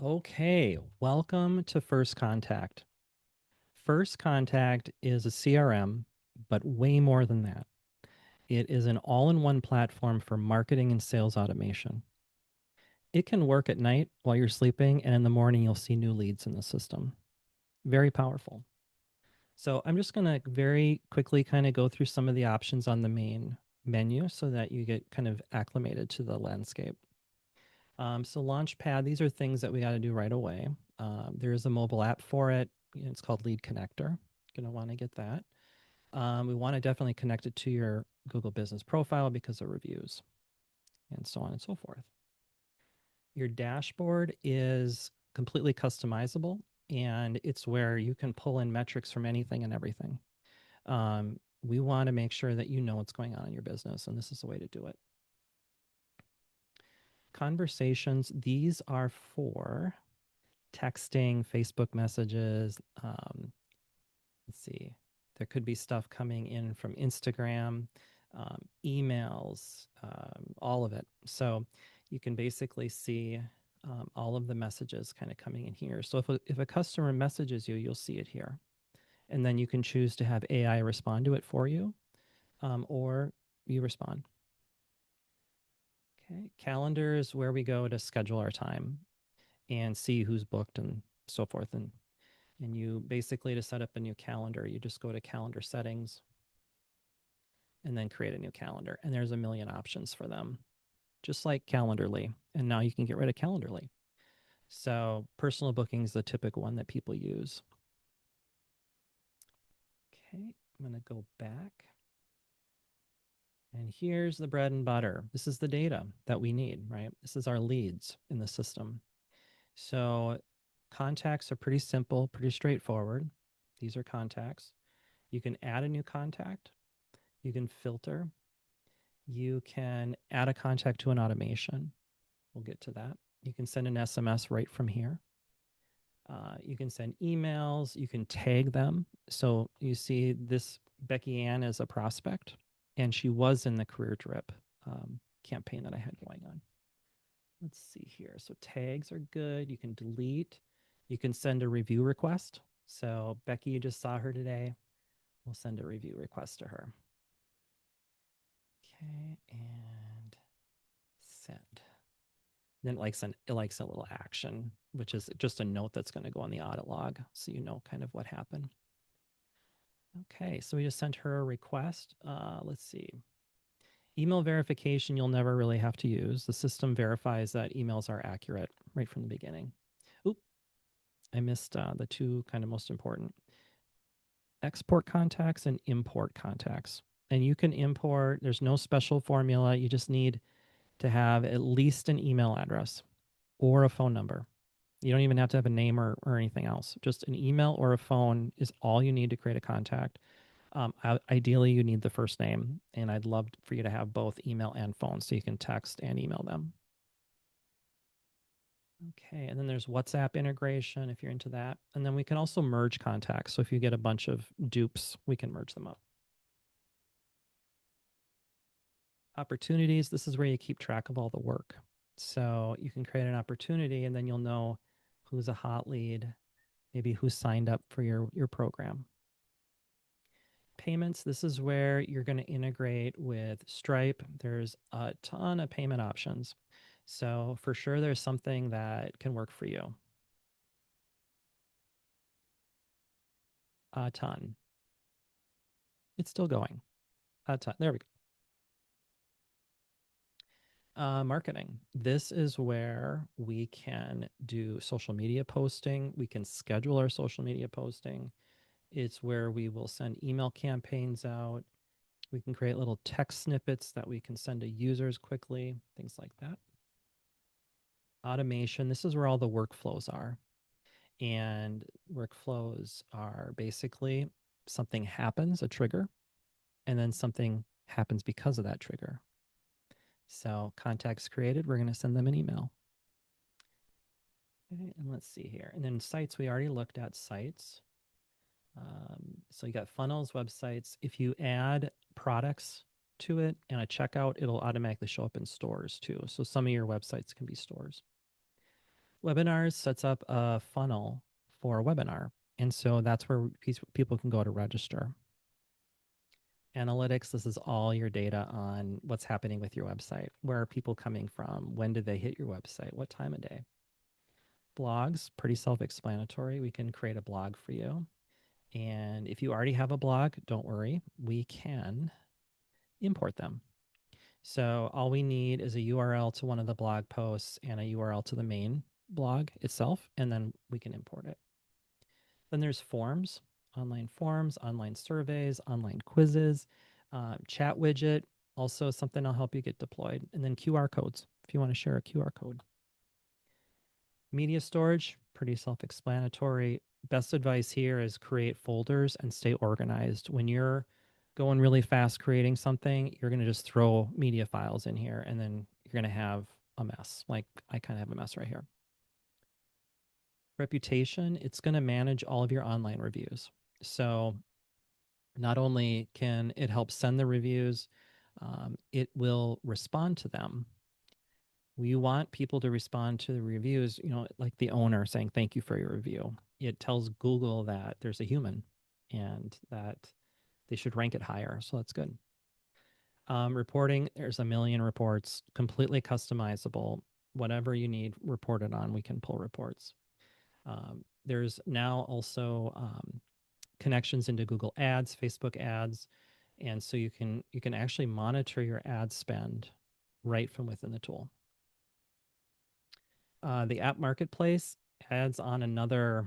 Okay, welcome to First Contact. First Contact is a CRM, but way more than that. It is an all in one platform for marketing and sales automation. It can work at night while you're sleeping, and in the morning, you'll see new leads in the system. Very powerful. So, I'm just going to very quickly kind of go through some of the options on the main menu so that you get kind of acclimated to the landscape. So Launchpad, these are things that we got to do right away. There is a mobile app for it. It's called Lead Connector. Going to want to get that. We want to definitely connect it to your Google Business profile because of reviews and so on and so forth. Your dashboard is completely customizable, and it's where you can pull in metrics from anything and everything. We want to make sure that you know what's going on in your business, and this is the way to do it. Conversations, these are for texting, Facebook messages. Let's see, there could be stuff coming in from Instagram, emails, all of it. So you can basically see all of the messages kind of coming in here. So if a customer messages you, you'll see it here. And then you can choose to have AI respond to it for you, or you respond. Okay. Calendar is where we go to schedule our time and see who's booked and so forth. And you basically, to set up a new calendar, you just go to calendar settings and then create a new calendar. And there's a million options for them, just like Calendarly. And now you can get rid of Calendarly. So personal booking is the typical one that people use. Okay, I'm going to go back. And here's the bread and butter. This is the data that we need, right? This is our leads in the system. So contacts are pretty simple, pretty straightforward. These are contacts. You can add a new contact. You can filter. You can add a contact to an automation. We'll get to that. You can send an SMS right from here. You can send emails. You can tag them. So you see this Becky Ann is a prospect, and she was in the Career Drip campaign that I had going on. Let's see here. So tags are good. You can delete. You can send a review request. So Becky, you just saw her today. We'll send a review request to her. Okay, and send. Then it likes a little action, which is just a note that's going to go on the audit log, so you know kind of what happened. Okay, so we just sent her a request. Let's see. Email verification you'll never really have to use. The system verifies that emails are accurate right from the beginning. Oop, I missed the two kind of most important. Export contacts and import contacts. And you can import, there's no special formula. You just need to have at least an email address or a phone number. You don't even have to have a name or anything else. Just an email or a phone is all you need to create a contact. Ideally, you need the first name, and I'd love for you to have both email and phone so you can text and email them. Okay, and then there's WhatsApp integration if you're into that. And then we can also merge contacts. So if you get a bunch of dupes, we can merge them up. Opportunities, this is where you keep track of all the work. So you can create an opportunity and then you'll know who's a hot lead, maybe who signed up for your program. Payments, this is where you're going to integrate with Stripe. There's a ton of payment options. So for sure, there's something that can work for you. A ton. It's still going. A ton. There we go. Marketing. This is where we can do social media posting. We can schedule our social media posting. It's where we will send email campaigns out. We can create little text snippets that we can send to users quickly, things like that. Automation. This is where all the workflows are. And workflows are basically something happens, a trigger, and then something happens because of that trigger. So contacts created, we're going to send them an email. Okay, and let's see here. And then sites, we already looked at sites. So you got funnels, websites. If you add products to it and a checkout, it'll automatically show up in stores too. So some of your websites can be stores. Webinars sets up a funnel for a webinar. And so that's where people can go to register. Analytics, this is all your data on what's happening with your website. Where are people coming from? When did they hit your website? What time of day? Blogs, pretty self-explanatory. We can create a blog for you. And if you already have a blog, don't worry, we can import them. So all we need is a URL to one of the blog posts and a URL to the main blog itself, and then we can import it. Then there's forms, online surveys, online quizzes, chat widget, also something I'll help you get deployed, and then QR codes if you want to share a QR code. Media storage, pretty self-explanatory. Best advice here is create folders and stay organized. When you're going really fast creating something, you're going to just throw media files in here and then you're going to have a mess. Like I kind of have a mess right here. Reputation, it's going to manage all of your online reviews. So not only can it help send the reviews, it will respond to them. You want people to respond to the reviews, like the owner saying, thank you for your review. It tells Google that there's a human and that they should rank it higher. So that's good. Reporting, there's a million reports, completely customizable. Whatever you need reported on, we can pull reports. There's now also connections into Google Ads, Facebook Ads, and so you can actually monitor your ad spend right from within the tool. The app marketplace adds on another,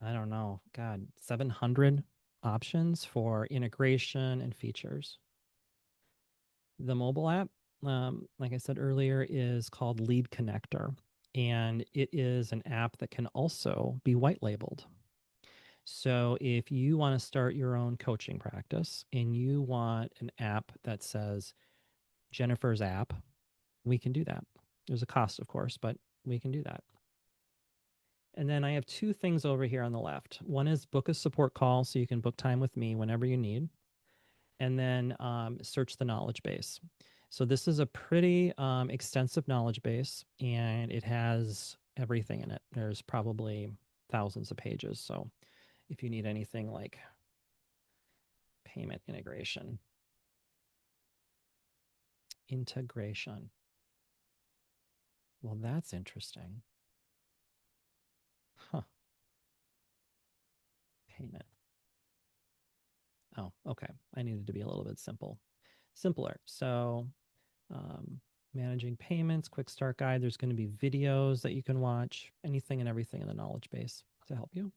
I don't know, God, 700 options for integration and features. The mobile app, like I said earlier, is called Lead Connector, and it is an app that can also be white labeled. So if you want to start your own coaching practice and you want an app that says Jennifer's app, we can do that. There's a cost, of course, but we can do that. And then I have two things over here on the left. One is book a support call so you can book time with me whenever you need. And then search the knowledge base. So this is a pretty extensive knowledge base and it has everything in it. There's probably thousands of pages. So if you need anything like payment integration, well, that's interesting. Huh. Payment. Oh, okay. I needed to be a little bit simpler. So managing payments, quick start guide. There's going to be videos that you can watch, anything and everything in the knowledge base to help you.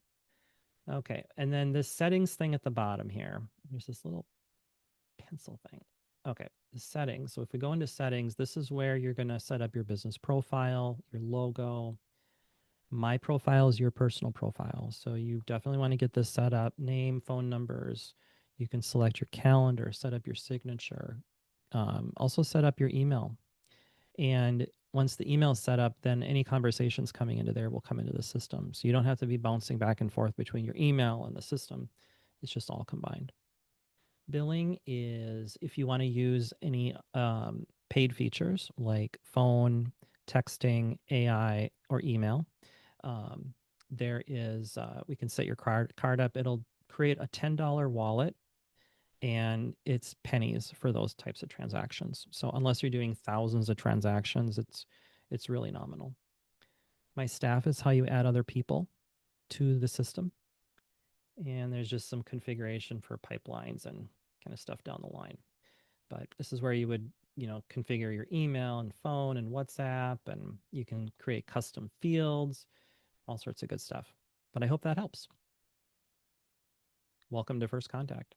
Okay. And then this settings thing at the bottom here, there's this little pencil thing. Okay. The settings. So if we go into settings, this is where you're going to set up your business profile, your logo. My profile is your personal profile. So you definitely want to get this set up, name, phone numbers. You can select your calendar, set up your signature, also set up your email. And once the email is set up, then any conversations coming into there will come into the system. So you don't have to be bouncing back and forth between your email and the system. It's just all combined. Billing is if you want to use any paid features like phone, texting, AI, or email. There is, we can set your card up. It'll create a $10 wallet and it's pennies for those types of transactions. So unless you're doing thousands of transactions, it's really nominal. My staff is how you add other people to the system. And there's just some configuration for pipelines and kind of stuff down the line. But this is where you would, configure your email and phone and WhatsApp, and you can create custom fields, all sorts of good stuff. But I hope that helps. Welcome to 1stContact.